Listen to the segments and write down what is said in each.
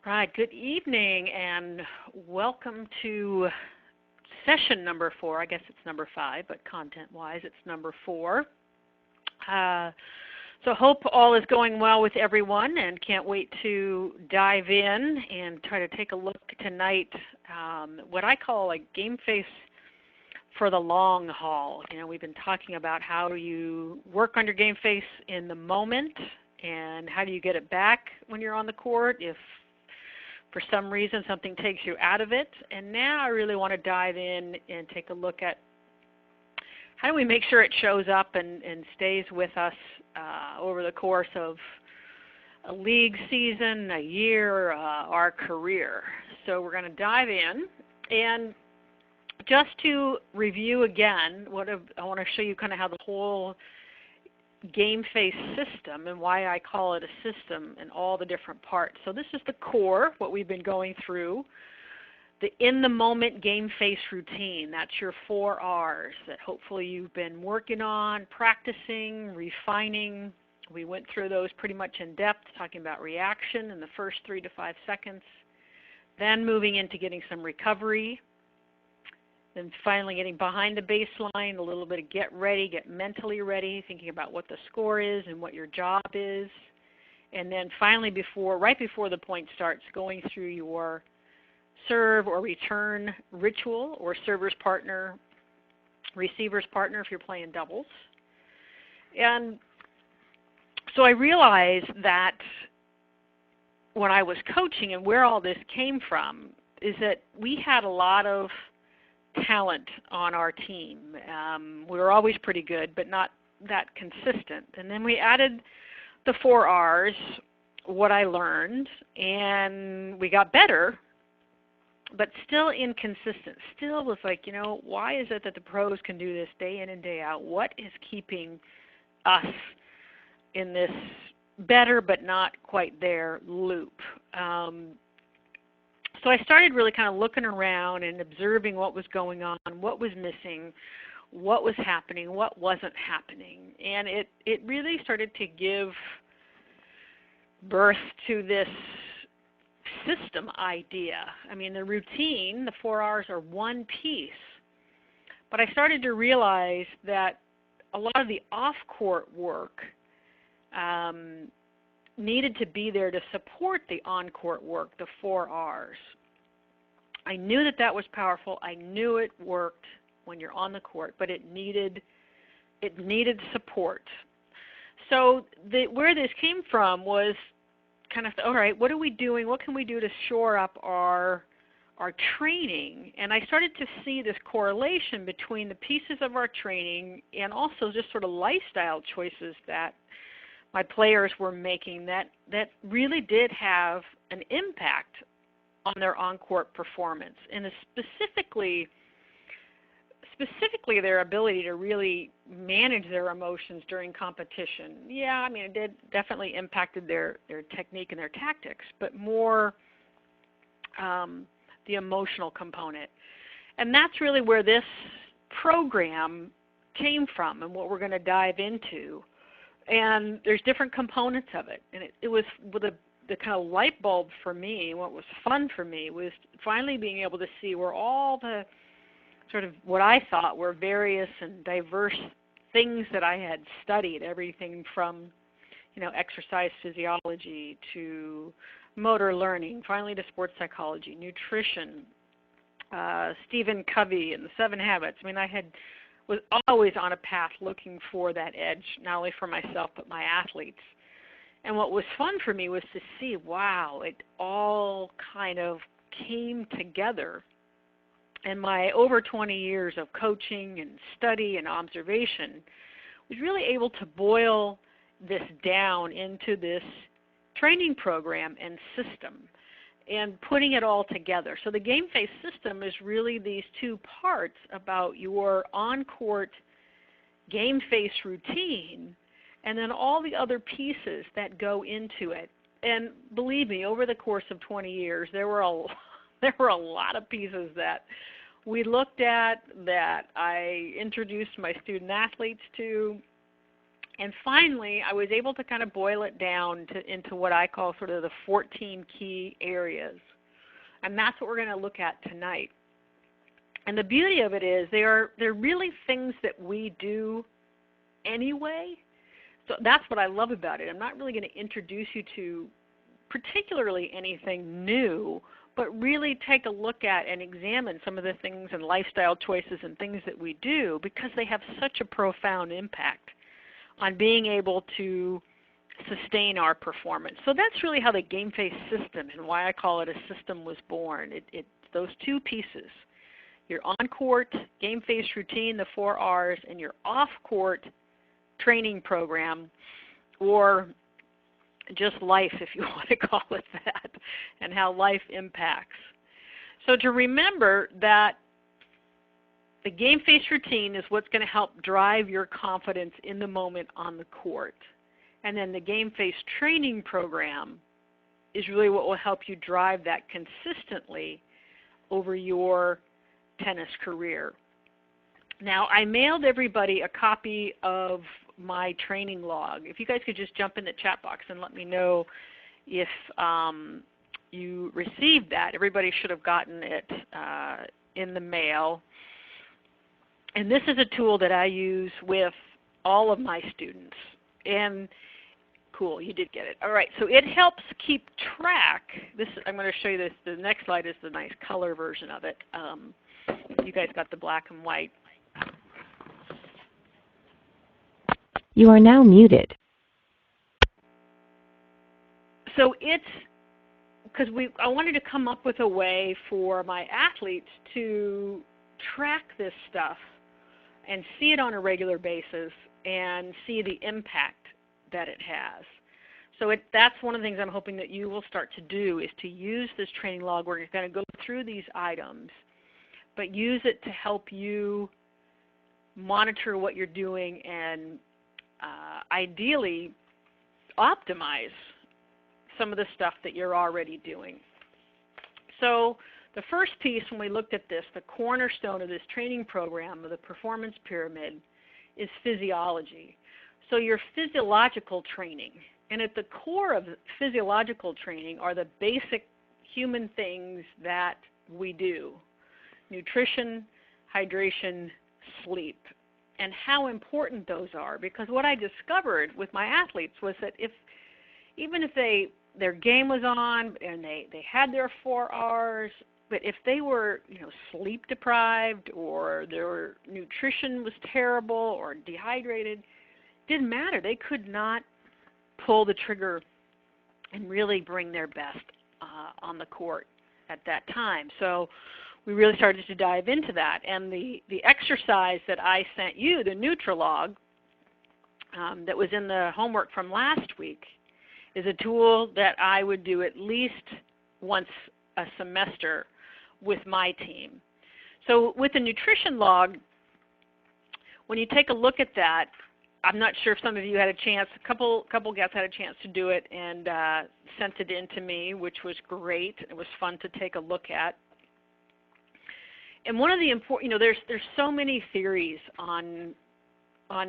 Right, good evening and welcome to session number 4. I guess it's number 5, but content-wise it's number 4. So hope all is going well with everyone and can't wait to dive in and try to take a look tonight, what I call like game face for the long haul. You know, we've been talking about how you work on your game face in the moment and how do you get it back when you're on the court if for some reason something takes you out of it. And now I really want to dive in and take a look at how do we make sure it shows up and stays with us over the course of a league season, a year, our career. So we're going to dive in. And just to review again, I want to show you kind of how the whole game face system and why I call it a system and all the different parts. So this is the core, what we've been going through. The in-the-moment game face routine, that's your 4 R's that hopefully you've been working on, practicing, refining. We went through those pretty much in depth, talking about reaction in the first 3 to 5 seconds, then moving into getting some recovery, then finally getting behind the baseline, a little bit of get ready, get mentally ready, thinking about what the score is and what your job is, and then finally right before the point starts, going through your serve or return ritual or server's partner, receiver's partner if you're playing doubles. And so I realized that when I was coaching and where all this came from is that we had a lot of talent on our team. We were always pretty good, but not that consistent. And then we added the 4 R's, what I learned, and we got better, but still inconsistent. Still was like, why is it that the pros can do this day in and day out? What is keeping us in this better but not quite there loop? So I started really kind of looking around and observing what was going on, what was missing, what was happening, what wasn't happening. And it really started to give birth to this system idea. I mean, the routine, the 4 R's are one piece. But I started to realize that a lot of the off-court work needed to be there to support the on-court work, the 4 R's. I knew that was powerful. I knew it worked when you're on the court, but it needed support. So where this came from was kind of, all right, what are we doing? What can we do to shore up our training? And I started to see this correlation between the pieces of our training and also just sort of lifestyle choices that my players were making that really did have an impact on their on-court performance, and specifically their ability to really manage their emotions during competition. Yeah, I mean, it definitely impacted their technique and their tactics, but more the emotional component. And that's really where this program came from and what we're going to dive into. And there's different components of it. And it was with the kind of light bulb for me, what was fun for me was finally being able to see where all the sort of what I thought were various and diverse things that I had studied, everything from, exercise physiology to motor learning, finally to sports psychology, nutrition, Stephen Covey and the 7 Habits. I mean, was always on a path looking for that edge, not only for myself but my athletes. And what was fun for me was to see, wow, it all kind of came together. And my over 20 years of coaching and study and observation was really able to boil this down into this training program and system and putting it all together. So the game face system is really these 2 parts about your on-court game face routine and then all the other pieces that go into it. And believe me, over the course of 20 years, there were a lot of pieces that we looked at, that I introduced my student athletes to, And finally, I was able to kind of boil it down into what I call sort of the 14 key areas. And that's what we're going to look at tonight. And the beauty of it is they're really things that we do anyway. So that's what I love about it. I'm not really going to introduce you to particularly anything new, but really take a look at and examine some of the things and lifestyle choices and things that we do, because they have such a profound impact on being able to sustain our performance. So that's really how the Game Face system, and why I call it a system, was born. It's those two pieces: your on-court Game Face routine, the 4 R's, and your off-court training program, or just life, if you want to call it that, and how life impacts. So to remember that the Game Face routine is what's going to help drive your confidence in the moment on the court. And then the Game Face training program is really what will help you drive that consistently over your tennis career. Now, I mailed everybody a copy of my training log. If you guys could just jump in the chat box and let me know if you received that. Everybody should have gotten it in the mail. And this is a tool that I use with all of my students. And cool, you did get it. All right, so it helps keep track. I'm going to show you this. The next slide is the nice color version of it. You guys got the black and white. You are now muted. So it's because I wanted to come up with a way for my athletes to track this stuff and see it on a regular basis and see the impact that it has. So that's one of the things I'm hoping that you will start to do, is to use this training log where you're going to go through these items, but use it to help you monitor what you're doing and ideally optimize some of the stuff that you're already doing. So the first piece, when we looked at this, the cornerstone of this training program, of the performance pyramid, is physiology. So your physiological training. And at the core of physiological training are the basic human things that we do: nutrition, hydration, sleep, and how important those are. Because what I discovered with my athletes was that even if their game was on and they had their 4 R's, but if they were sleep deprived, or their nutrition was terrible, or dehydrated, it didn't matter. They could not pull the trigger and really bring their best on the court at that time. So we really started to dive into that. And the exercise that I sent you, the Nutrilog, that was in the homework from last week, is a tool that I would do at least once a semester with my team. So with the nutrition log, when you take a look at that, I'm not sure if some of you had a chance, a couple guys had a chance to do it and sent it in to me, which was great. It was fun to take a look at. And one of the important, there's so many theories on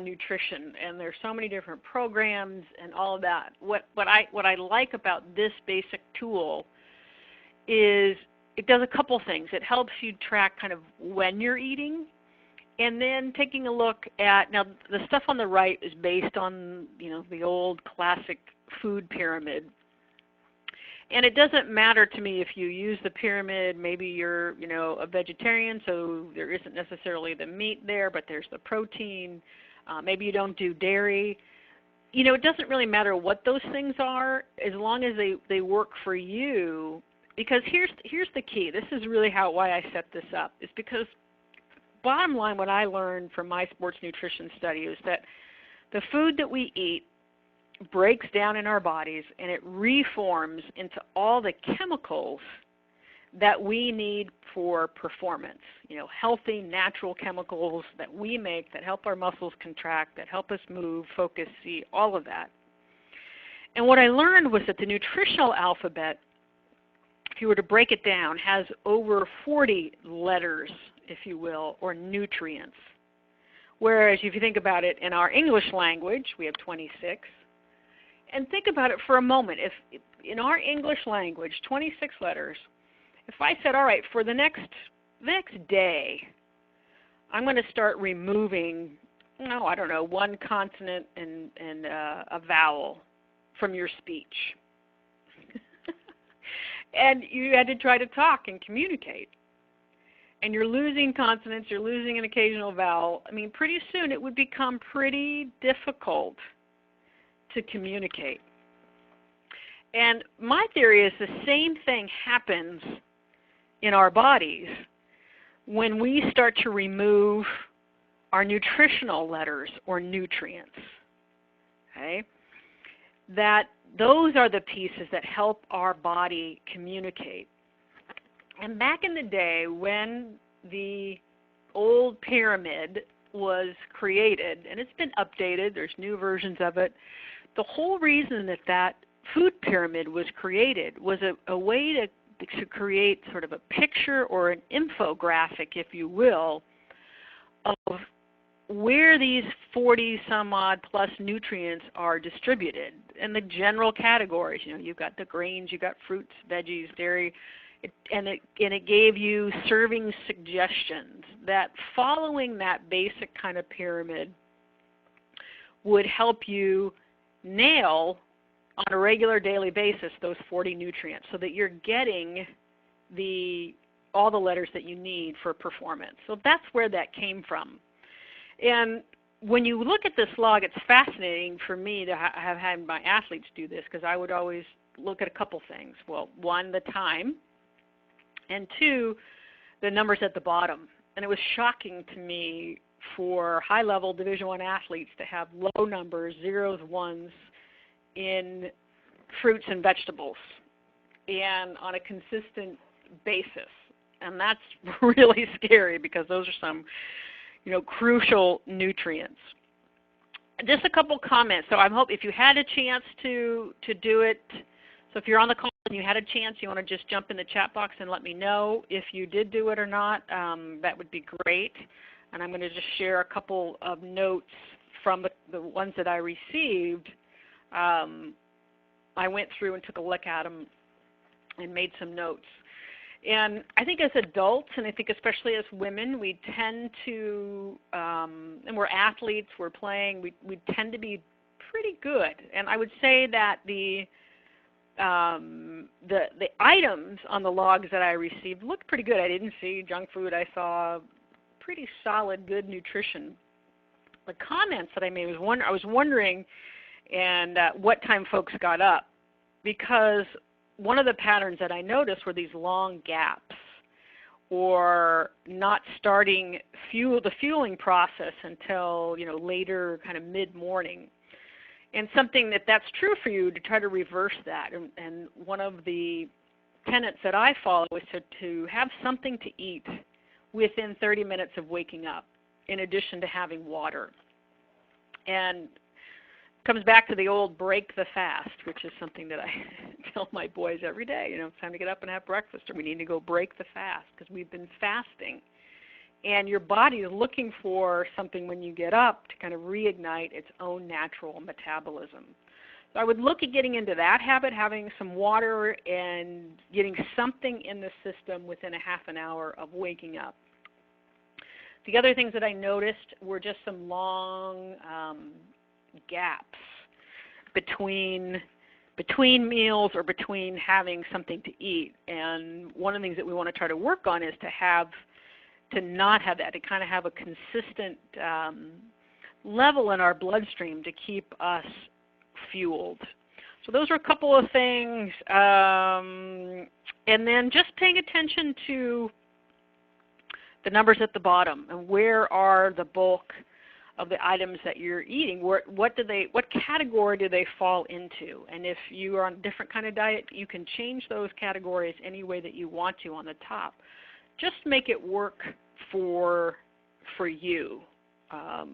nutrition, and there's so many different programs and all of that. What I like about this basic tool is it does a couple things. It helps you track kind of when you're eating, and then taking a look at, now the stuff on the right is based on the old classic food pyramid. And it doesn't matter to me if you use the pyramid. Maybe you're a vegetarian, so there isn't necessarily the meat there, but there's the protein. Maybe you don't do dairy. It doesn't really matter what those things are, as long as they work for you. Because here's the key. This is really why I set this up. Is because bottom line, what I learned from my sports nutrition study is that the food that we eat breaks down in our bodies, and it reforms into all the chemicals that we need for performance. Healthy, natural chemicals that we make that help our muscles contract, that help us move, focus, see, all of that. And what I learned was that the nutritional alphabet, if you were to break it down, has over 40 letters, if you will, or nutrients. Whereas if you think about it in our English language, we have 26. And think about it for a moment. If in our English language, 26 letters, if I said, all right, for the next day, I'm going to start removing, I don't know, one consonant and a vowel from your speech. And you had to try to talk and communicate. And you're losing consonants, you're losing an occasional vowel. I mean, pretty soon it would become pretty difficult to communicate. And my theory is the same thing happens in our bodies when we start to remove our nutritional letters or nutrients. Okay? That those are the pieces that help our body communicate. And back in the day when the old pyramid was created, and it's been updated, there's new versions of it, the whole reason that that food pyramid was created was a way to create sort of a picture or an infographic, if you will, of where these 40 some odd plus nutrients are distributed in the general categories. You know, you've got the grains, you've got fruits, veggies, dairy, and it gave you serving suggestions that following that basic kind of pyramid would help you nail on a regular daily basis those 40 nutrients so that you're getting all the letters that you need for performance. So that's where that came from. And when you look at this log, it's fascinating for me to have had my athletes do this, because I would always look at a couple things. Well, one, the time, and two, the numbers at the bottom. And it was shocking to me for high-level Division I athletes to have low numbers, zeros, ones, in fruits and vegetables and on a consistent basis. And that's really scary, because those are some, crucial nutrients. Just a couple comments. So I hope if you had a chance to do it, so if you're on the call and you had a chance, you want to just jump in the chat box and let me know if you did do it or not. That would be great. And I'm going to just share a couple of notes from the ones that I received. I went through and took a look at them and made some notes. And I think as adults, and I think especially as women, we tend to, and we're athletes, we're playing, we tend to be pretty good. And I would say that the items on the logs that I received looked pretty good. I didn't see junk food. I saw pretty solid, good nutrition. The comments that I made I was wondering and what time folks got up, because one of the patterns that I noticed were these long gaps, or not starting the fueling process until later, kind of mid-morning. And something that's true for you, to try to reverse that. And one of the tenets that I follow is to have something to eat within 30 minutes of waking up, in addition to having water. And comes back to the old break the fast, which is something that I tell my boys every day. It's time to get up and have breakfast, or we need to go break the fast, because we've been fasting. And your body is looking for something when you get up to kind of reignite its own natural metabolism. So I would look at getting into that habit, having some water and getting something in the system within a half an hour of waking up. The other things that I noticed were just some long gaps between meals, or between having something to eat. And one of the things that we want to try to work on is to not have that, to kind of have a consistent level in our bloodstream to keep us fueled. So those are a couple of things. And then just paying attention to the numbers at the bottom, and where are the bulk of the items that you're eating. What category do they fall into? And if you are on a different kind of diet, you can change those categories any way that you want to on the top. Just make it work for you. All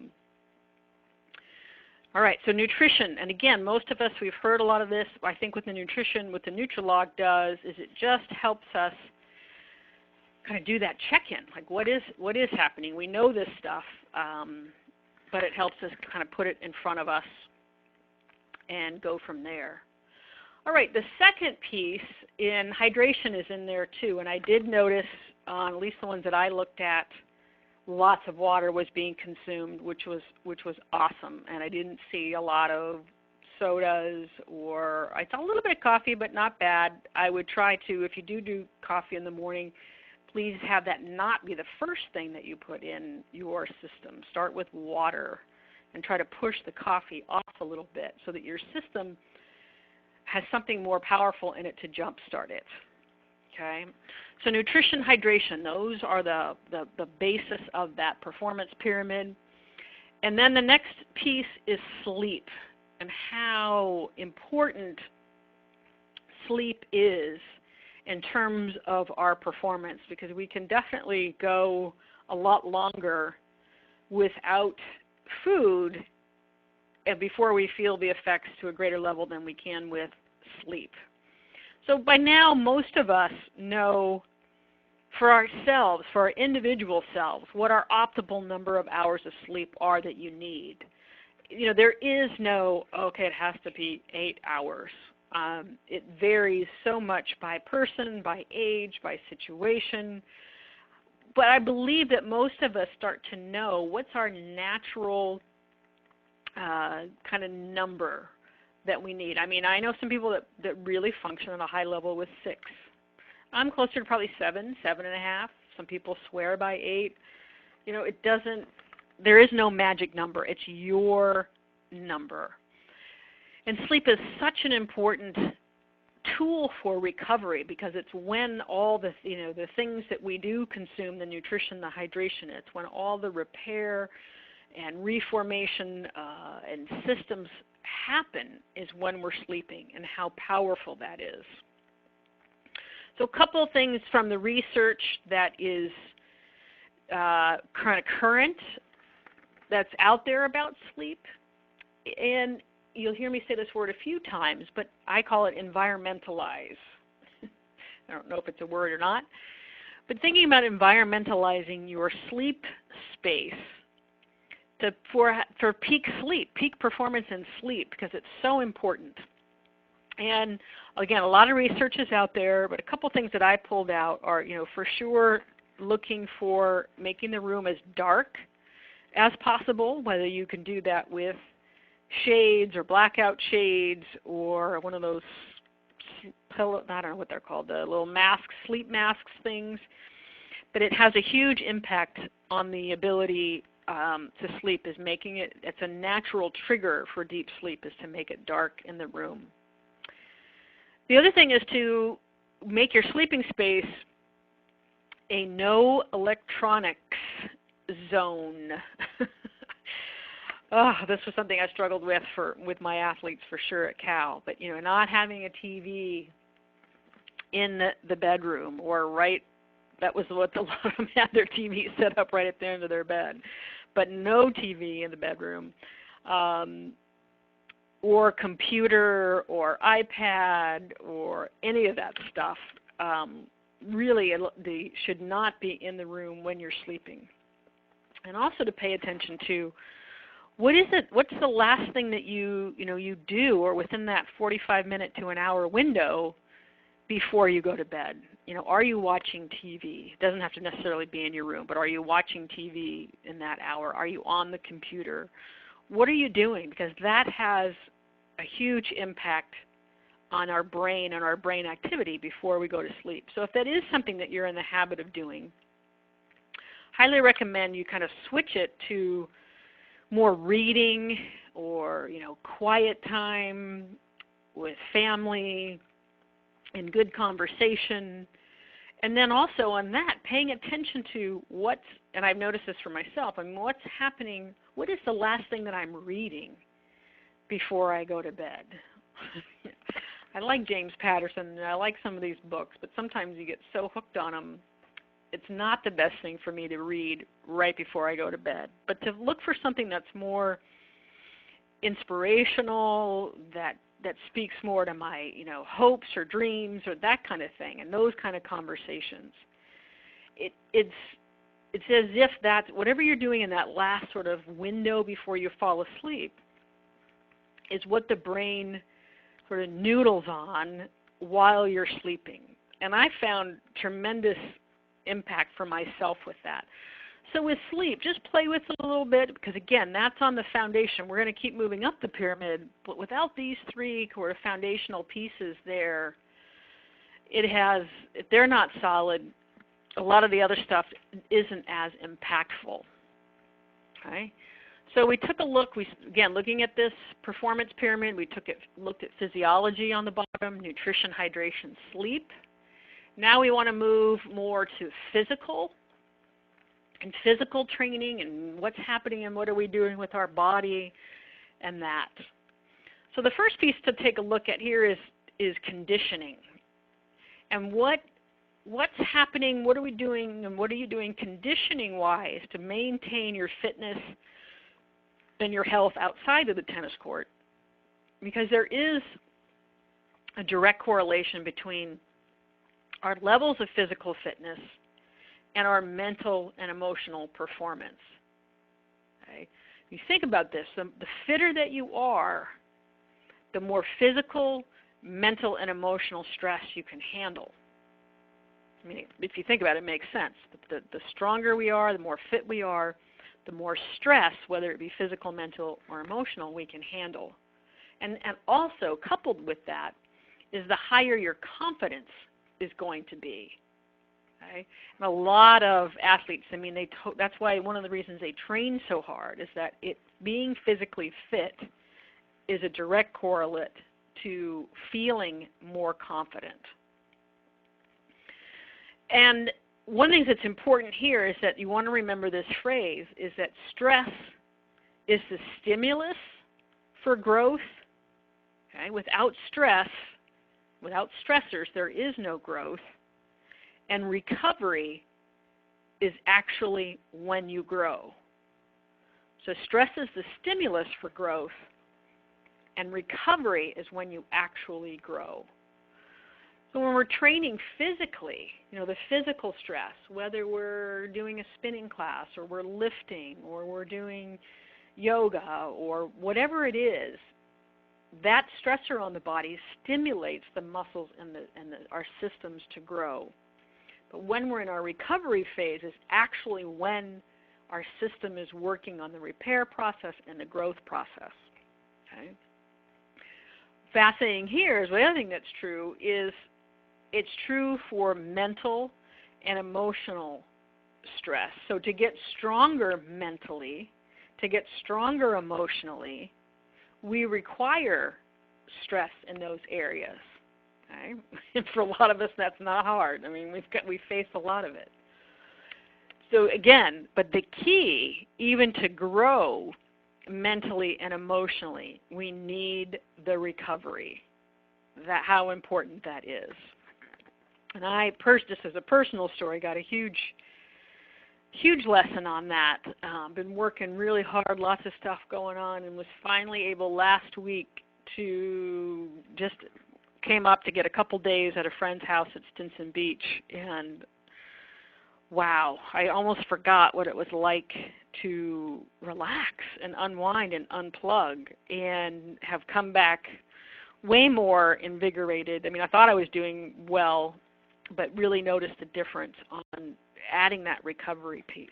right, so nutrition. And again, most of us, we've heard a lot of this. I think with the nutrition, what the Nutrilog does is it just helps us kind of do that check-in. Like, what is happening? We know this stuff. but it helps us kind of put it in front of us and go from there. All right, the second piece in hydration is in there too, and I did notice on at least the ones that I looked at, lots of water was being consumed, which was awesome, and I didn't see a lot of sodas, or I saw a little bit of coffee, but not bad. I would try to, if you do coffee in the morning, please have that not be the first thing that you put in your system. Start with water and try to push the coffee off a little bit so that your system has something more powerful in it to jumpstart it. Okay? So nutrition, hydration, those are the basis of that performance pyramid. And then the next piece is sleep, and how important sleep is in terms of our performance, because we can definitely go a lot longer without food and before we feel the effects to a greater level than we can with sleep. So by now, most of us know for ourselves, for our individual selves, what our optimal number of hours of sleep are that you need. You know, there is no, okay, it has to be 8 hours. It varies so much by person, by age, by situation. But I believe that most of us start to know what's our natural kind of number that we need. I mean, I know some people that really function at a high level with 6. I'm closer to probably 7, 7.5. Some people swear by 8. You know, it doesn't, there is no magic number. It's your number. And sleep is such an important tool for recovery, because it's when all the, you know, the things that we do consume, the nutrition, the hydration, it's when all the repair and reformation and systems happen is when we're sleeping, and how powerful that is. So a couple of things from the research that is kind of current that's out there about sleep, and you'll hear me say this word a few times, but I call it environmentalize. I don't know if it's a word or not, but thinking about environmentalizing your sleep space for peak sleep, peak performance in sleep, because it's so important. And again, a lot of research is out there, but a couple things that I pulled out are, you know, for sure looking for making the room as dark as possible, whether you can do that with shades or blackout shades or one of those pillow, I don't know what they're called, the little masks, sleep masks things. But it has a huge impact on the ability to sleep, is making it, it's a natural trigger for deep sleep, is to make it dark in the room. The other thing is to make your sleeping space a no electronics zone. Oh, this was something I struggled with my athletes for sure at Cal. But, you know, not having a TV in the bedroom, or right, that was what a lot of them had their TV set up right at the end of their bed. But no TV in the bedroom, or computer or iPad or any of that stuff. Really, they should not be in the room when you're sleeping. And also to pay attention to what's the last thing that you do, or within that 45-minute to an hour window before you go to bed. You know, are you watching TV? It doesn't have to necessarily be in your room, but are you watching TV in that hour? Are you on the computer? What are you doing? Because that has a huge impact on our brain and our brain activity before we go to sleep. So if that is something that you're in the habit of doing, highly recommend you kind of switch it to more reading, or, you know, quiet time with family and good conversation. And then also on that, paying attention to what's, and I've noticed this for myself, I mean, what's happening, what is the last thing that I'm reading before I go to bed? I like James Patterson, and I like some of these books, but sometimes you get so hooked on them, it's not the best thing for me to read right before I go to bed. But to look for something that's more inspirational, that speaks more to my, you know, hopes or dreams or that kind of thing, and those kind of conversations. It's it's as if that whatever you're doing in that last sort of window before you fall asleep is what the brain sort of noodles on while you're sleeping. And I found tremendous impact for myself with that. So with sleep, just play with it a little bit, because again, that's on the foundation. We're going to keep moving up the pyramid, but without these three sort of foundational pieces there, if they're not solid, a lot of the other stuff isn't as impactful. Okay? So we took a look, again, looking at this performance pyramid, we looked at physiology on the bottom, nutrition, hydration, sleep. Now we want to move more to physical and physical training and what's happening and what are we doing with our body and that. So the first piece to take a look at here is conditioning. And what's happening, what are we doing, and what are you doing conditioning-wise to maintain your fitness and your health outside of the tennis court? Because there is a direct correlation between our levels of physical fitness and our mental and emotional performance. Okay? If you think about this, the fitter that you are, the more physical, mental, and emotional stress you can handle. I mean, if you think about it, it makes sense. The stronger we are, the more fit we are, the more stress, whether it be physical, mental, or emotional, we can handle. And also, coupled with that, is the higher your confidence is going to be. Okay? And a lot of athletes, I mean, that's why one of the reasons they train so hard is that being physically fit is a direct correlate to feeling more confident. And one thing that's important here is that you want to remember this phrase, is that stress is the stimulus for growth. Okay? Without stress, without stressors, there is no growth. And recovery is actually when you grow. So stress is the stimulus for growth, and recovery is when you actually grow. So when we're training physically, the physical stress, whether we're doing a spinning class or we're lifting or we're doing yoga or whatever it is, that stressor on the body stimulates the muscles and our systems to grow. But when we're in our recovery phase is actually when our system is working on the repair process and the growth process. Okay? Fascinating here is the other thing that's true is it's true for mental and emotional stress. So to get stronger mentally, to get stronger emotionally, we require stress in those areas. Okay? And for a lot of us, that's not hard. I mean, we face a lot of it. So again, but the key, even to grow mentally and emotionally, we need the recovery. How important that is. And just as a personal story, got a huge lesson on that. Been working really hard, lots of stuff going on, and was finally able last week to just came up to get a couple days at a friend's house at Stinson Beach, and wow, I almost forgot what it was like to relax and unwind and unplug, and have come back way more invigorated. I mean, I thought I was doing well, but really noticed the difference on adding that recovery piece.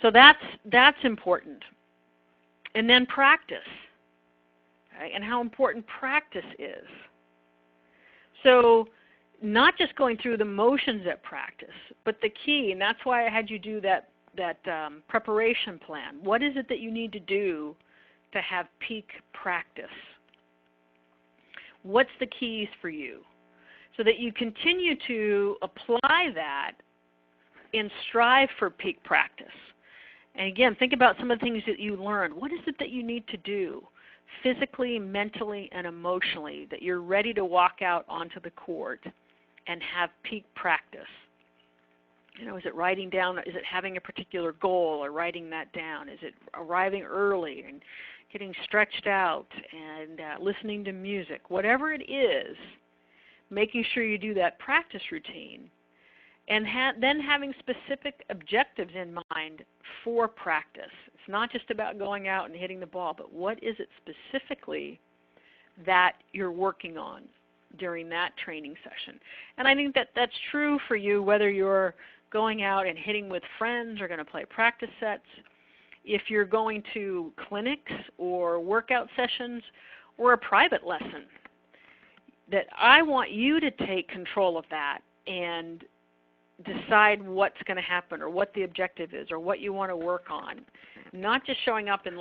So that's important. And then practice, okay, and how important practice is. So not just going through the motions at practice, but the key, and that's why I had you do that preparation plan. What is it that you need to do to have peak practice? What's the keys for you? So that you continue to apply that and strive for peak practice. And again, think about some of the things that you learned. What is it that you need to do physically, mentally, and emotionally that you're ready to walk out onto the court and have peak practice? Is it writing down, is it having a particular goal or writing that down? Is it arriving early and getting stretched out and listening to music? Whatever it is, making sure you do that practice routine. And then having specific objectives in mind for practice. It's not just about going out and hitting the ball, but what is it specifically that you're working on during that training session? And I think that that's true for you whether you're going out and hitting with friends or going to play practice sets, if you're going to clinics or workout sessions or a private lesson. That I want you to take control of that and decide what's going to happen or what the objective is or what you want to work on. Not just showing up and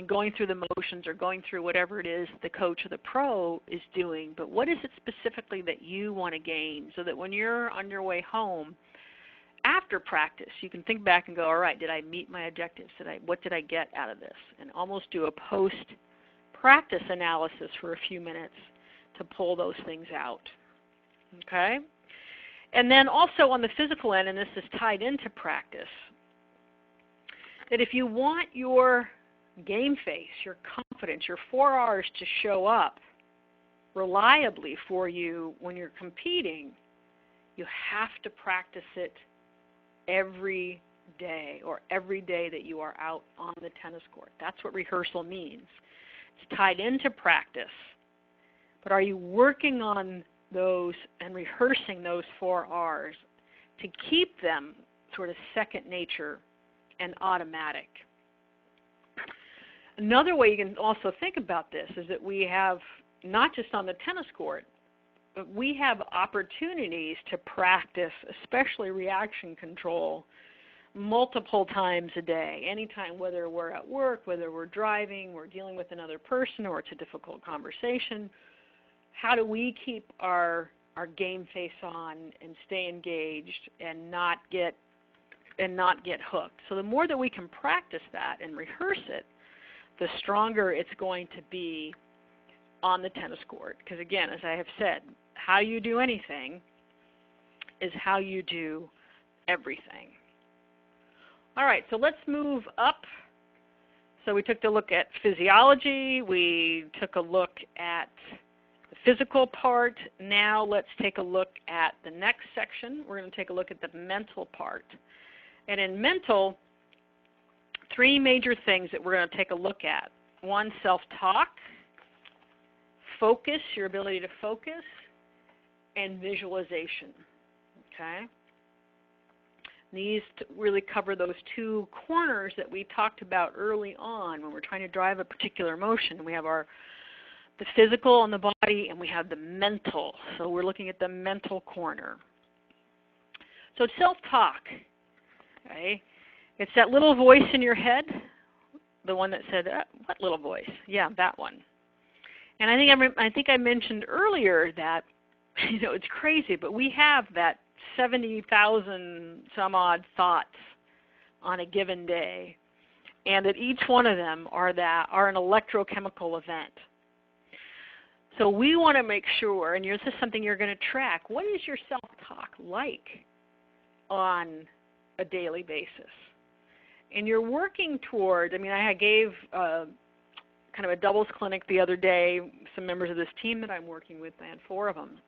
going through the motions or going through whatever it is the coach or the pro is doing, but what is it specifically that you want to gain so that when you're on your way home after practice, you can think back and go, all right, did I meet my objectives? What did I get out of this? And almost do a post-practice analysis for a few minutes to pull those things out. Okay? And then also on the physical end, and this is tied into practice, that if you want your game face, your confidence, your 4 R's to show up reliably for you when you're competing, you have to practice it every day or every day that you are out on the tennis court. That's what rehearsal means. It's tied into practice. But are you working on those and rehearsing those 4 R's to keep them sort of second nature and automatic? Another way you can also think about this is that we have, not just on the tennis court, but we have opportunities to practice, especially reaction control, multiple times a day, anytime, whether we're at work, whether we're driving, we're dealing with another person, or it's a difficult conversation. How do we keep our game face on and stay engaged and not get hooked? So the more that we can practice that and rehearse it, the stronger it's going to be on the tennis court. Because again, as I have said, how you do anything is how you do everything. All right, so let's move up. So we took a look at physiology. We took a look at the physical part. Now let's take a look at the next section. We're going to take a look at the mental part. And in mental, 3 major things that we're going to take a look at. 1, self-talk, focus, your ability to focus, and visualization. Okay? These really cover those 2 corners that we talked about early on when we're trying to drive a particular motion. We have the physical on the body, and we have the mental. So we're looking at the mental corner. So self-talk. Okay? It's that little voice in your head, the one that said, what little voice? Yeah, that one. And I think I mentioned earlier that, it's crazy, but we have that 70,000 some odd thoughts on a given day, and that each one of them are an electrochemical event. So we want to make sure, and this is something you're going to track, what is your self-talk like on a daily basis? And you're working toward, I gave kind of a doubles clinic the other day, some members of this team that I'm working with, I had 4 of them.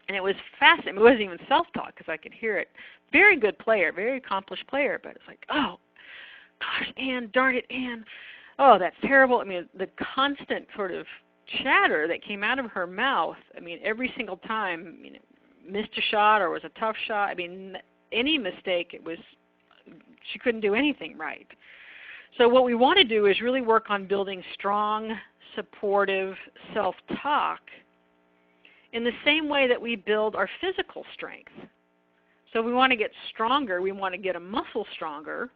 And it was fascinating. It wasn't even self-talk because I could hear it. Very good player, very accomplished player, but it's like, oh, gosh, Ann, darn it, Ann. Oh, that's terrible. The constant sort of chatter that came out of her mouth, every single time, missed a shot or was a tough shot. Any mistake, she couldn't do anything right. So what we want to do is really work on building strong, supportive self-talk in the same way that we build our physical strength. So if we want to get stronger, we want to get a muscle stronger.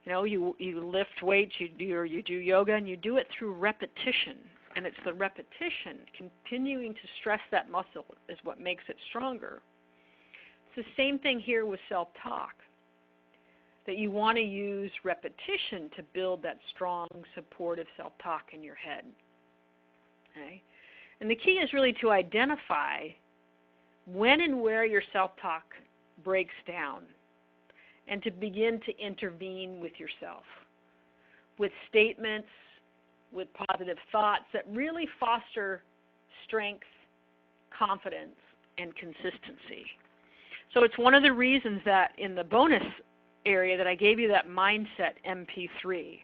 You lift weights, you do yoga, and you do it through repetition. And it's the repetition, continuing to stress that muscle is what makes it stronger. It's the same thing here with self-talk, that you want to use repetition to build that strong, supportive self-talk in your head. Okay? And the key is really to identify when and where your self-talk breaks down and to begin to intervene with yourself with statements, with positive thoughts that really foster strength, confidence, and consistency. So it's one of the reasons that in the bonus area that I gave you that mindset MP3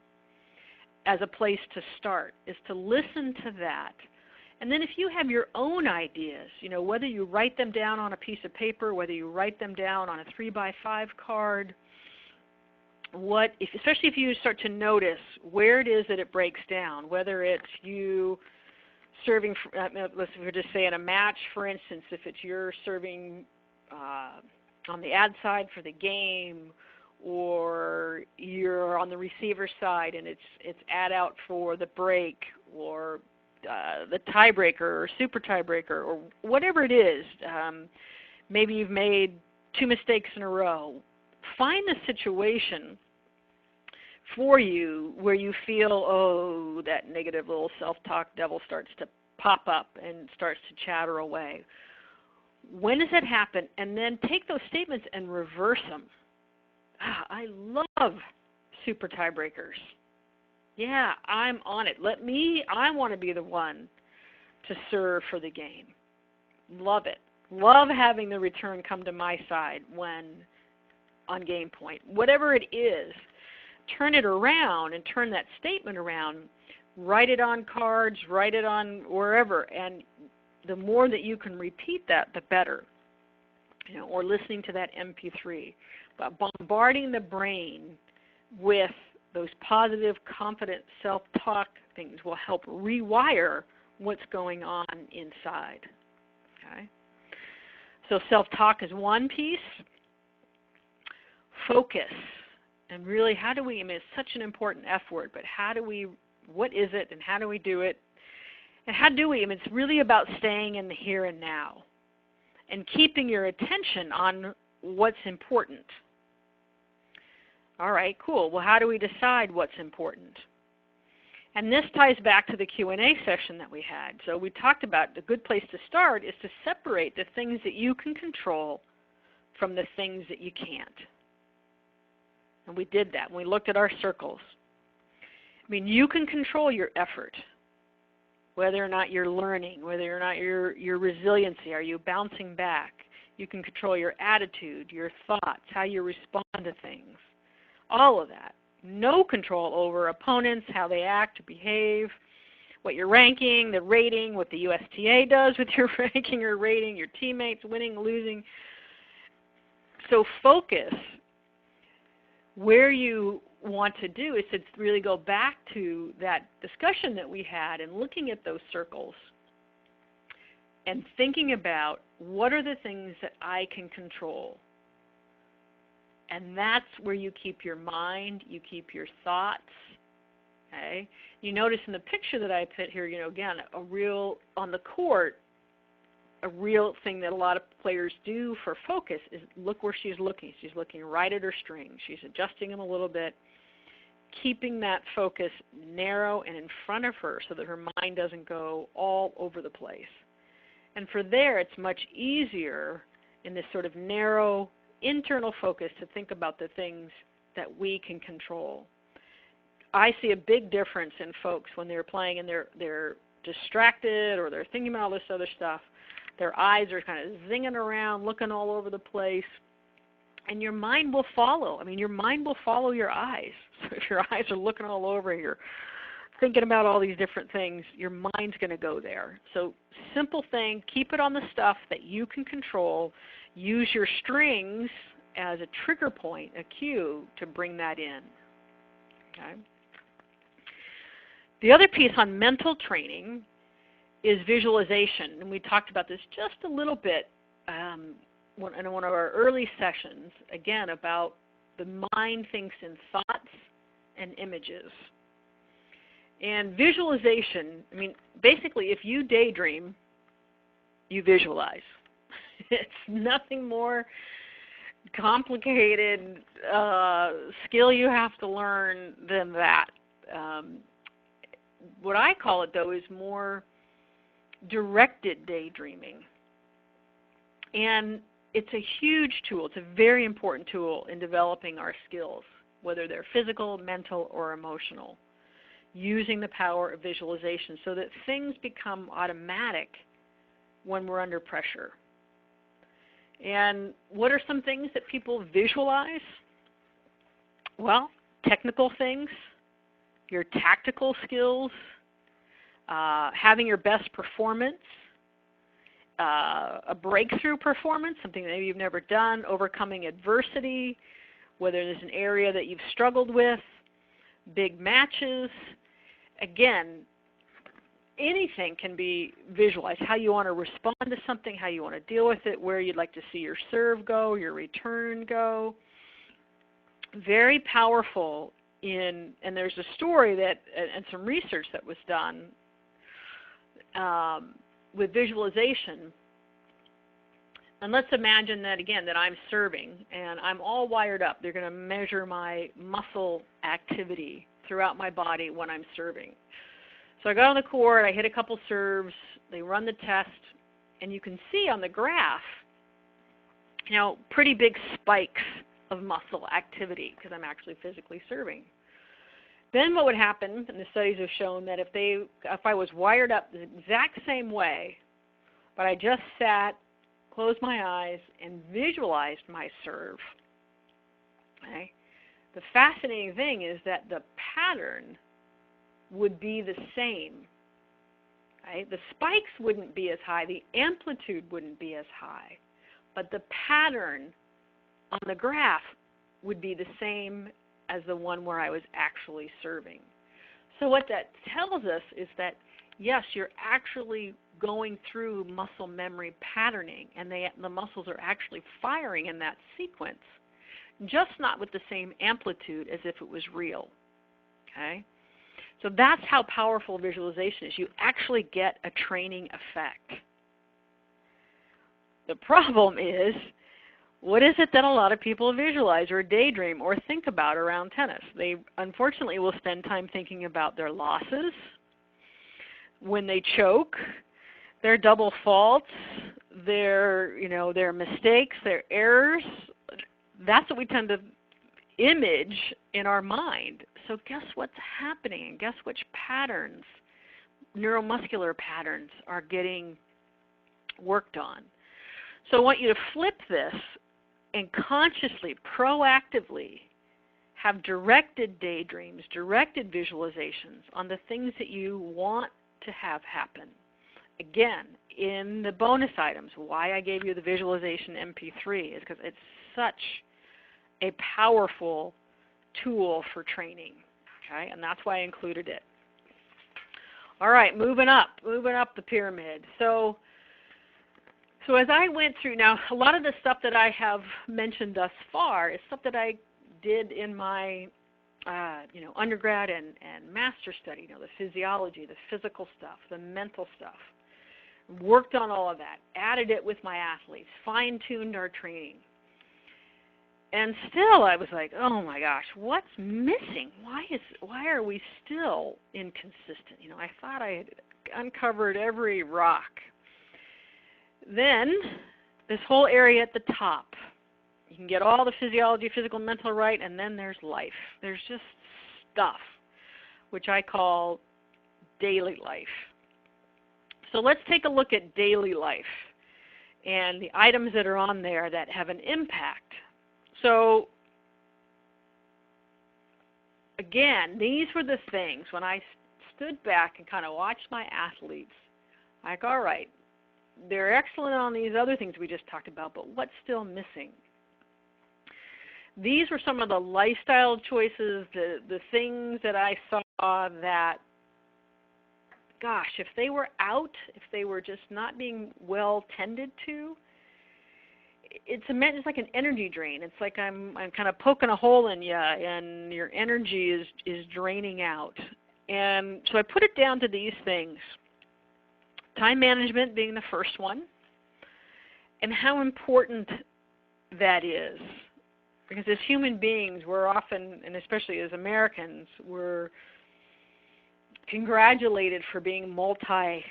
as a place to start, is to listen to that. And then if you have your own ideas, whether you write them down on a piece of paper, whether you write them down on a 3x5 card, especially if you start to notice where it is that it breaks down, whether it's you serving, let's if we're just saying a match, for instance, if it's you're serving on the ad side for the game, or you're on the receiver side and it's ad out for the break, or the tiebreaker or super tiebreaker, or whatever it is. Maybe you've made 2 mistakes in a row. Find the situation for you where you feel, that negative little self-talk devil starts to pop up and starts to chatter away. When does that happen? And then take those statements and reverse them. I love super tiebreakers. Yeah, I'm on it. I want to be the one to serve for the game. Love it. Love having the return come to my side when on game point. Whatever it is, turn it around and turn that statement around. Write it on cards, write it on wherever, and the more that you can repeat that, the better. Or listening to that MP3. But bombarding the brain with those positive, confident self-talk things will help rewire what's going on inside. Okay? So self-talk is one piece. Focus. And really, it's such an important F word, but what is it and how do we do it? And it's really about staying in the here and now and keeping your attention on what's important. All right, cool. Well, how do we decide what's important? And this ties back to the Q&A session that we had. So we talked about the good place to start is to separate the things that you can control from the things that you can't. And we did that. We looked at our circles. You can control your effort, whether or not you're learning, whether or not your resiliency, are you bouncing back? You can control your attitude, your thoughts, how you respond to things. All of that. No control over opponents, how they act, behave, what you're ranking, the rating, what the USTA does with your ranking or rating, your teammates winning, losing. So focus. Where you want to do is to really go back to that discussion that we had and looking at those circles and thinking about what are the things that I can control. And that's where you keep your mind, you keep your thoughts. Okay? You notice in the picture that I put here, again, on the court, a real thing that a lot of players do for focus is look where she's looking. She's looking right at her string. She's adjusting them a little bit, keeping that focus narrow and in front of her so that her mind doesn't go all over the place. And for there, it's much easier in this sort of narrow internal focus to think about the things that we can control. I see a big difference in folks when they're playing and they're distracted or they're thinking about all this other stuff. Their eyes are kind of zinging around, looking all over the place, and your mind will follow. Your mind will follow your eyes. So if your eyes are looking all over, you're thinking about all these different things, your mind's going to go there. So simple thing, keep it on the stuff that you can control. Use your strings as a trigger point, a cue, to bring that in. Okay. The other piece on mental training is visualization, and we talked about this just a little bit in one of our early sessions, again, about the mind thinks in thoughts and images. And visualization, basically if you daydream, you visualize. It's nothing more complicated skill you have to learn than that. What I call it, though, is more directed daydreaming. And it's a huge tool. It's a very important tool in developing our skills, whether they're physical, mental, or emotional, using the power of visualization so that things become automatic when we're under pressure. And what are some things that people visualize? Well, technical things, your tactical skills, having your best performance, a breakthrough performance, something that maybe you've never done, overcoming adversity, whether there's an area that you've struggled with, big matches. Again, anything can be visualized, how you want to respond to something, how you want to deal with it, where you'd like to see your serve go, your return go. Very powerful and there's a story that, and some research that was done with visualization. And let's imagine that, again, that I'm serving and I'm all wired up. They're going to measure my muscle activity throughout my body when I'm serving. So I got on the court, I hit a couple serves, they run the test, and you can see on the graph, pretty big spikes of muscle activity because I'm actually physically serving. Then what would happen, and the studies have shown that if I was wired up the exact same way, but I just sat, closed my eyes, and visualized my serve, okay, the fascinating thing is that the pattern would be the same. Right? The spikes wouldn't be as high, the amplitude wouldn't be as high, but the pattern on the graph would be the same as the one where I was actually serving. So what that tells us is that, yes, you're actually going through muscle memory patterning, and the muscles are actually firing in that sequence, just not with the same amplitude as if it was real. Okay? So that's how powerful visualization is. You actually get a training effect. The problem is, what is it that a lot of people visualize or daydream or think about around tennis? They unfortunately will spend time thinking about their losses, when they choke, their double faults, their mistakes, their errors. That's what we tend to image in our mind. So guess what's happening? Guess which patterns, neuromuscular patterns, are getting worked on? So I want you to flip this and consciously, proactively have directed daydreams, directed visualizations on the things that you want to have happen. Again, in the bonus items, why I gave you the visualization MP3 is because it's such a powerful tool for training, okay? And that's why I included it. All right, moving up the pyramid. So as I went through, now a lot of the stuff that I have mentioned thus far is stuff that I did in my undergrad and master study, the physiology, the physical stuff, the mental stuff. Worked on all of that, added it with my athletes, fine-tuned our training. And still I was like, oh my gosh, what's missing? Why are we still inconsistent? I thought I had uncovered every rock. Then this whole area at the top, you can get all the physiology, physical, mental right, and then there's life. There's just stuff, which I call daily life. So let's take a look at daily life and the items that are on there that have an impact. So again, these were the things when I stood back and kind of watched my athletes, like, all right, they're excellent on these other things we just talked about, but what's still missing? These were some of the lifestyle choices, the things that I saw that, gosh, if they were out, if they were just not being well tended to, it's like an energy drain. It's like I'm kind of poking a hole in you, and your energy is draining out. And so I put it down to these things. Time management being the first one, and how important that is. Because as human beings, we're often, and especially as Americans, we're congratulated for being multitaskers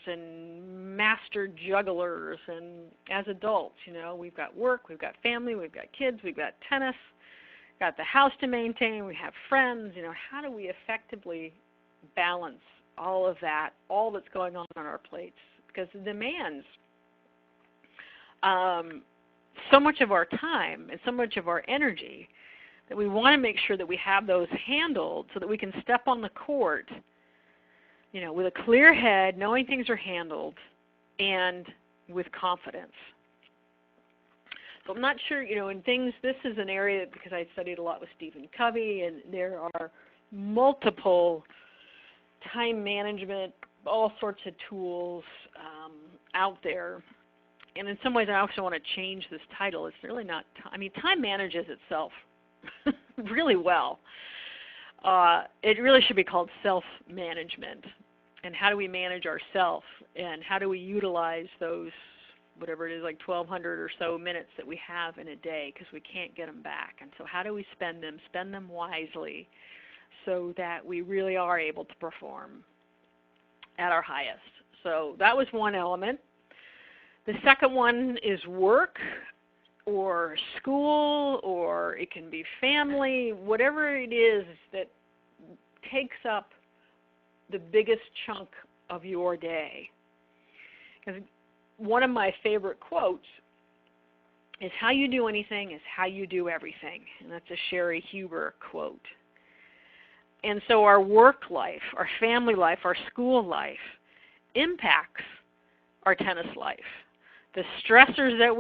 and master jugglers. And as adults, we've got work, we've got family, we've got kids, we've got tennis, got the house to maintain, we have friends. How do we effectively balance all of that, all that's going on our plates? Because the demands so much of our time and so much of our energy that we want to make sure that we have those handled so that we can step on the court, with a clear head, knowing things are handled, and with confidence. So I'm not sure, in things, this is an area, because I studied a lot with Stephen Covey, and there are multiple time management, all sorts of tools out there. And in some ways, I also want to change this title. It's really not, time manages itself really well. It really should be called self-management. And how do we manage ourselves? And how do we utilize those, whatever it is, like 1,200 or so minutes that we have in a day, because we can't get them back. And so how do we spend them wisely so that we really are able to perform at our highest. So that was one element. The second one is work or school, or it can be family, whatever it is that takes up the biggest chunk of your day. Because one of my favorite quotes is, how you do anything is how you do everything. And that's a Sherry Huber quote. And so our work life, our family life, our school life impacts our tennis life. The stressors that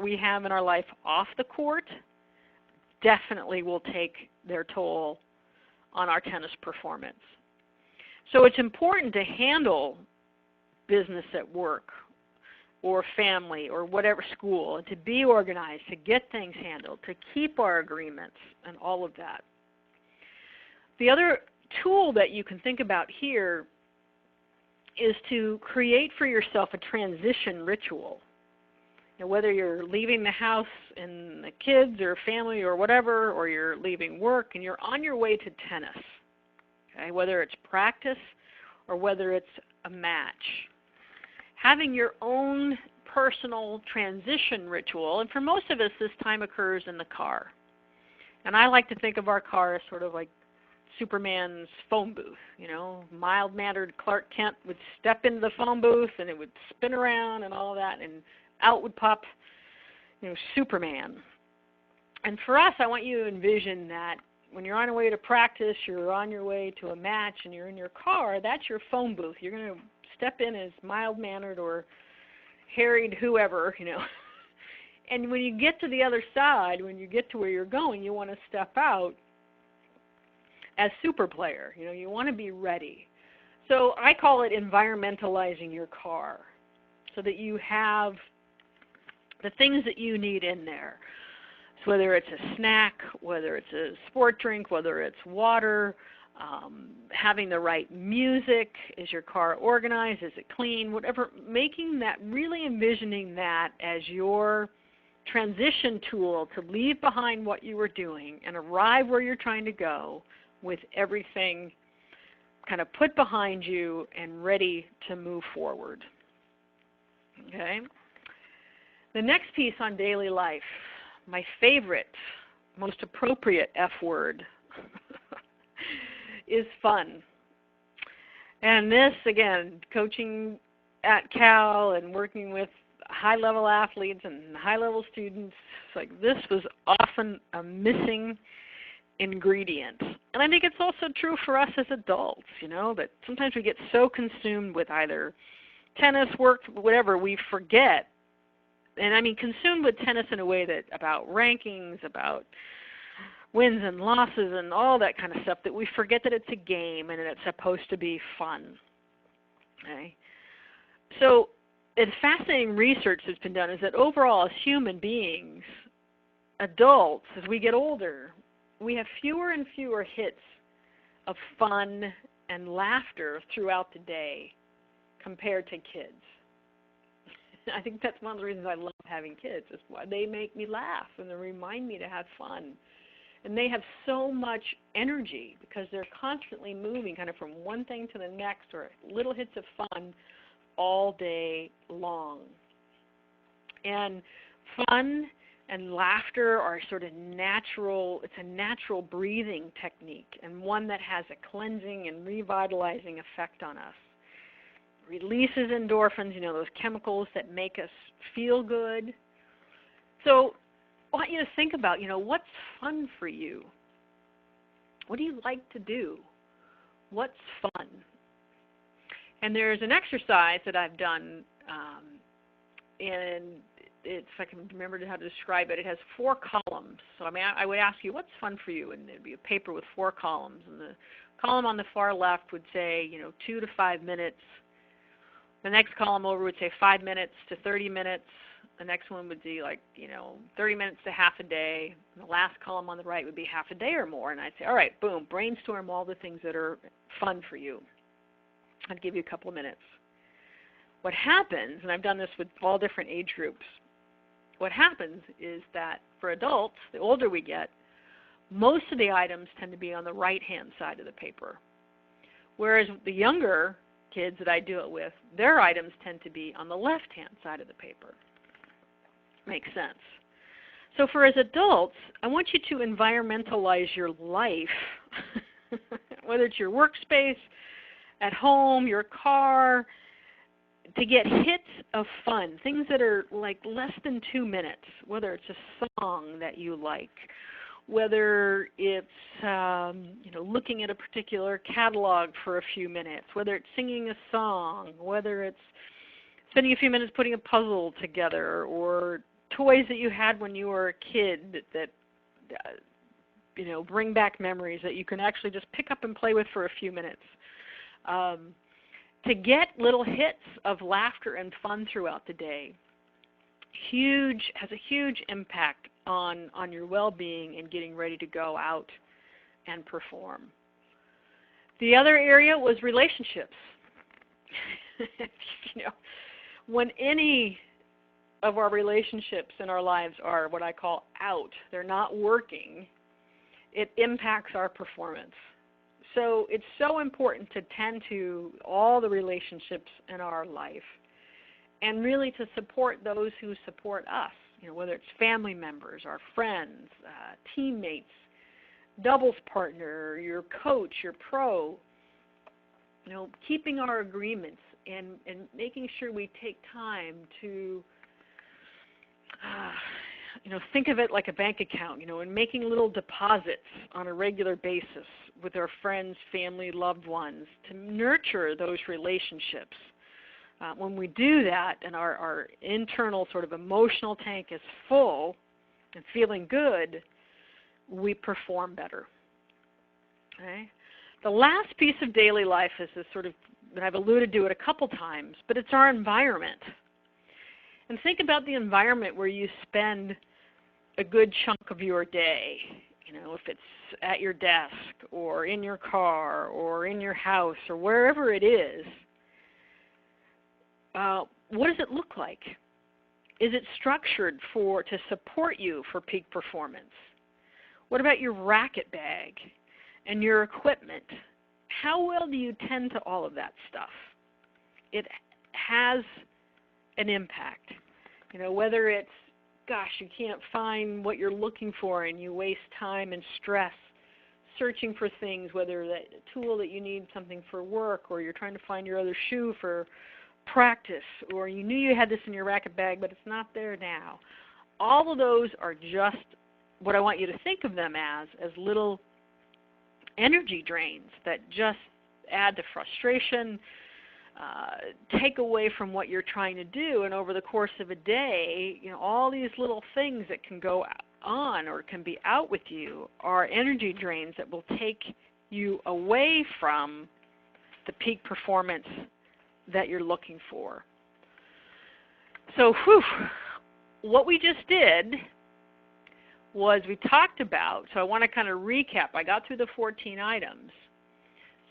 we have in our life off the court definitely will take their toll on our tennis performance. So it's important to handle business at work or family or whatever, school, and to be organized, to get things handled, to keep our agreements and all of that. The other tool that you can think about here is to create for yourself a transition ritual. Whether you're leaving the house and the kids or family or whatever, or you're leaving work and you're on your way to tennis, okay? Whether it's practice or whether it's a match. Having your own personal transition ritual, and for most of us this time occurs in the car. And I like to think of our car as sort of like Superman's phone booth. Mild-mannered Clark Kent would step into the phone booth and it would spin around and all that, and out would pop, Superman. And for us, I want you to envision that when you're on your way to practice, you're on your way to a match, and you're in your car, that's your phone booth. You're going to step in as mild-mannered or harried whoever, And when you get to the other side, when you get to where you're going, you want to step out as super player. You want to be ready. So I call it environmentalizing your car, so that you have the things that you need in there. So whether it's a snack, whether it's a sport drink, whether it's water, having the right music, is your car organized, is it clean, whatever, making that, really envisioning that as your transition tool to leave behind what you were doing and arrive where you're trying to go with everything kind of put behind you and ready to move forward. Okay? The next piece on daily life, my favorite, most appropriate F word, is fun. And this, again, coaching at Cal and working with high-level athletes and high-level students, it's like this was often a missing ingredient. And I think it's also true for us as adults, that sometimes we get so consumed with either tennis, work, whatever, we forget. And consumed with tennis in a way that about rankings, about wins and losses and all that kind of stuff, that we forget that it's a game and it's supposed to be fun. Okay? So, fascinating research that's been done is that overall, as human beings, adults, as we get older, we have fewer and fewer hits of fun and laughter throughout the day compared to kids. I think that's one of the reasons I love having kids, is why they make me laugh and they remind me to have fun. And they have so much energy because they're constantly moving kind of from one thing to the next, or little hits of fun all day long. And fun and laughter are sort of natural, it's a natural breathing technique, and one that has a cleansing and revitalizing effect on us. releases endorphins, those chemicals that make us feel good. So I want you to think about, what's fun for you? What do you like to do? What's fun? And there's an exercise that I've done, and if I can remember how to describe it, it has 4 columns. So I would ask you, what's fun for you? And there'd be a paper with 4 columns. And the column on the far left would say, 2 to 5 minutes. The next column over would say 5 minutes to 30 minutes. The next one would be 30 minutes to half a day. And the last column on the right would be half a day or more. And I'd say, all right, boom, brainstorm all the things that are fun for you. I'd give you a couple of minutes. What happens, and I've done this with all different age groups, what happens is that for adults, the older we get, most of the items tend to be on the right-hand side of the paper. Whereas the younger kids that I do it with, their items tend to be on the left-hand side of the paper. Makes sense. So for as adults, I want you to environmentalize your life, whether it's your workspace, at home, your car, to get hits of fun, things that are like less than 2 minutes, whether it's a song that you like, whether it's looking at a particular catalog for a few minutes, whether it's singing a song, whether it's spending a few minutes putting a puzzle together, or toys that you had when you were a kid that bring back memories that you can actually just pick up and play with for a few minutes. To get little hits of laughter and fun throughout the day has a huge impact on your well-being and getting ready to go out and perform. The other area was relationships. When any of our relationships in our lives are what I call out, they're not working, it impacts our performance. So it's so important to tend to all the relationships in our life and really to support those who support us, whether it's family members, our friends, teammates, doubles partner, your coach, your pro, keeping our agreements and making sure we take time to think of it like a bank account, and making little deposits on a regular basis with our friends, family, loved ones to nurture those relationships. When we do that and our internal sort of emotional tank is full and feeling good, we perform better. Okay? The last piece of daily life is this sort of, and I've alluded to it a couple times, but it's our environment. And think about the environment where you spend a good chunk of your day, if it's at your desk or in your car or in your house or wherever it is. What does it look like? Is it structured to support you for peak performance? What about your racket bag and your equipment? How well do you tend to all of that stuff? It has an impact. Whether it's, you can't find what you're looking for and you waste time and stress searching for things, whether that tool that you need something for work, or you're trying to find your other shoe for practice, or you knew you had this in your racket bag but it's not there now. All of those are just what I want you to think of them as little energy drains that just add to frustration, take away from what you're trying to do, and over the course of a day, all these little things that can go on or can be out with you are energy drains that will take you away from the peak performance that you're looking for. So, what we just did was we talked about, so I want to kind of recap. I got through the 14 items.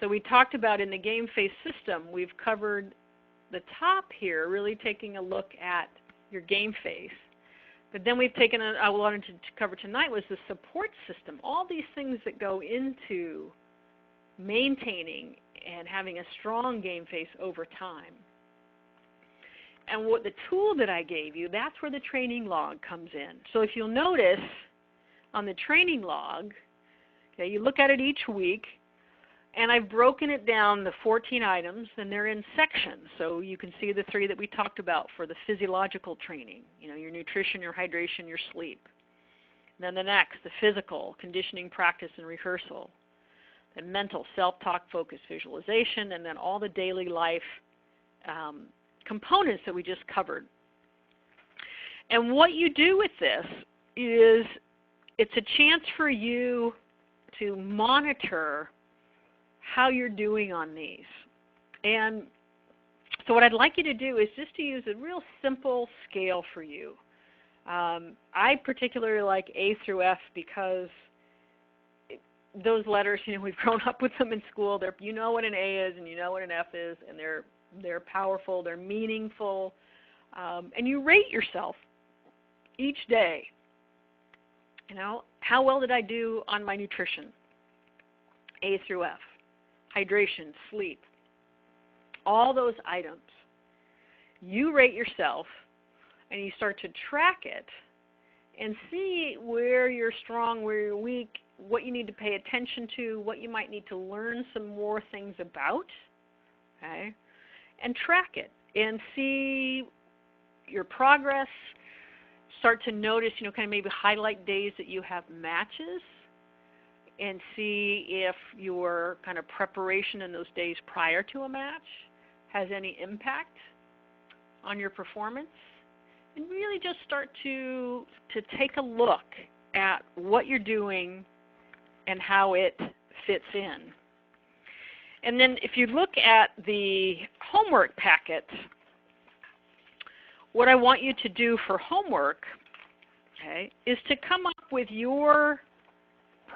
So we talked about in the game face system, we've covered the top here, really taking a look at your game face. But then we've taken, I wanted to cover tonight was the support system, all these things that go into maintaining and having a strong game face over time. And what the tool that I gave you, that's where the training log comes in. So if you'll notice on the training log, okay, you look at it each week, And I've broken it down, the 14 items, and they're in sections. So you can see the 3 that we talked about for the physiological training, your nutrition, your hydration, your sleep. And then the next, the physical, conditioning, practice, and rehearsal. The mental, self-talk, focus, visualization, and then all the daily life components that we just covered. And what you do with this is it's a chance for you to monitor how you're doing on these. And so what I'd like you to do is just to use a real simple scale for you. I particularly like A through F because those letters, we've grown up with them in school. You know what an A is and you know what an F is, and they're powerful, they're meaningful, and you rate yourself each day. How well did I do on my nutrition? A through F. Hydration, sleep, all those items. You rate yourself and you start to track it and see where you're strong, where you're weak, what you need to pay attention to, what you might need to learn some more things about, okay? And track it and see your progress. Start to notice, kind of maybe highlight days that you have matches, and see if your kind of preparation in those days prior to a match has any impact on your performance. And really just start to take a look at what you're doing and how it fits in. And then if you look at the homework packet, what I want you to do for homework, okay, is to come up with your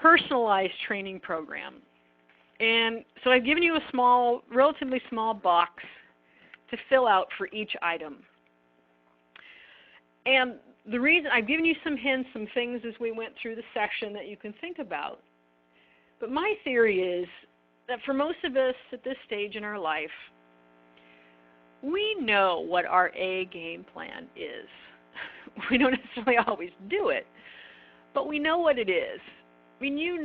personalized training program. And so I've given you a relatively small box to fill out for each item. And the reason I've given you some hints, some things as we went through the session that you can think about. But my theory is that for most of us at this stage in our life, we know what our A game plan is. We don't necessarily always do it, but we know what it is. I mean,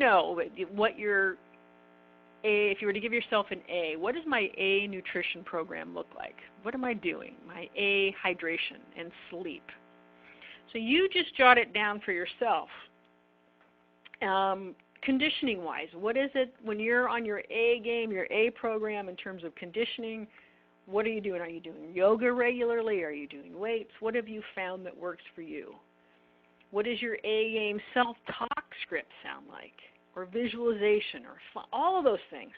what your A, if you were to give yourself an A, what does my A nutrition program look like? What am I doing? My A hydration and sleep. So you just jot it down for yourself. Conditioning-wise, what is it when you're on your A game, your A program in terms of conditioning? What are you doing? Are you doing yoga regularly? Are you doing weights? What have you found that works for you? What does your A game self-talk script sound like? Or visualization, or all of those things.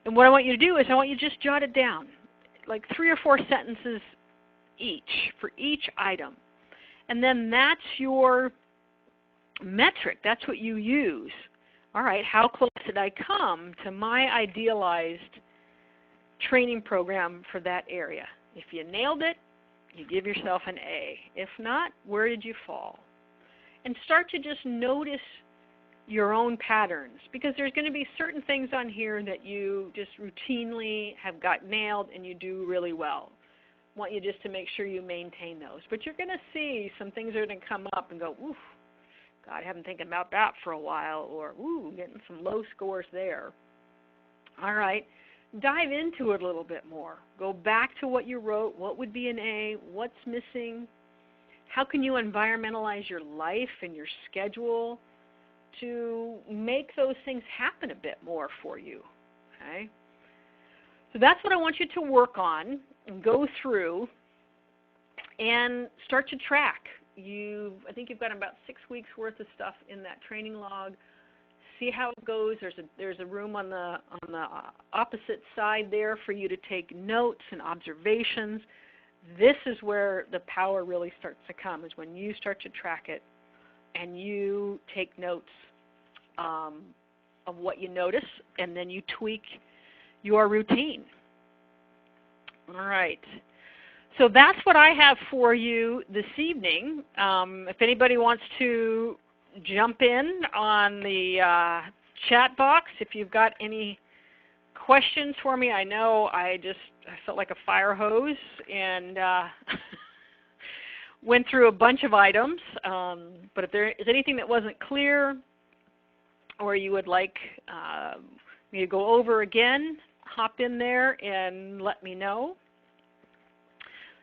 And what I want you to do is I want you to just jot it down, like 3 or 4 sentences each for each item. And then that's your metric. That's what you use. All right, how close did I come to my idealized training program for that area? If you nailed it, you give yourself an A. If not, where did you fall? And start to just notice your own patterns, because there's going to be certain things on here that you just routinely have got nailed and you do really well. I want you just to make sure you maintain those. But you're going to see some things that are going to come up and go, oof, God, I haven't thinking about that for a while, or ooh, getting some low scores there. All right. Dive into it a little bit more. Go back to what you wrote. What would be an A? What's missing? How can you environmentalize your life and your schedule to make those things happen a bit more for you? Okay? So that's what I want you to work on and go through and start to track. I think you've got about 6 weeks worth of stuff in that training log. See how it goes. There's a room on the opposite side there for you to take notes and observations. This is where the power really starts to come, is when you start to track it and you take notes of what you notice, and then you tweak your routine. All right. So that's what I have for you this evening. If anybody wants to jump in on the chat box, if you've got any questions for me. I know I felt like a fire hose and went through a bunch of items, but if there is anything that wasn't clear, or you would like you go over again, hop in there and let me know.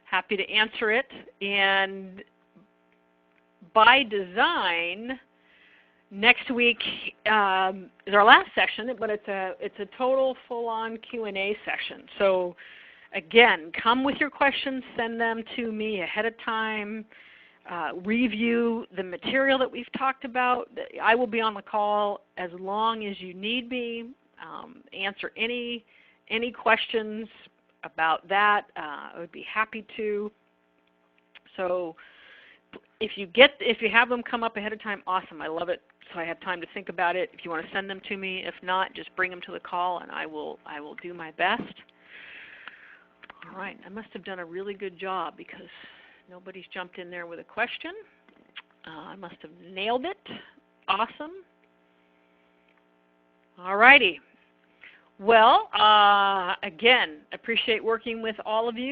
Happy to answer it. And by design, next week is our last session, but it's a total full-on Q&A session. So again, come with your questions, send them to me ahead of time. Review the material that we've talked about. I will be on the call as long as you need me. Answer any questions about that. I would be happy to. So if you have them come up ahead of time, awesome. I love it. So I have time to think about it. If you want to send them to me, if not, just bring them to the call, and I will do my best. All right. I must have done a really good job because nobody's jumped in there with a question. I must have nailed it. Awesome. All righty. Well, again, appreciate working with all of you.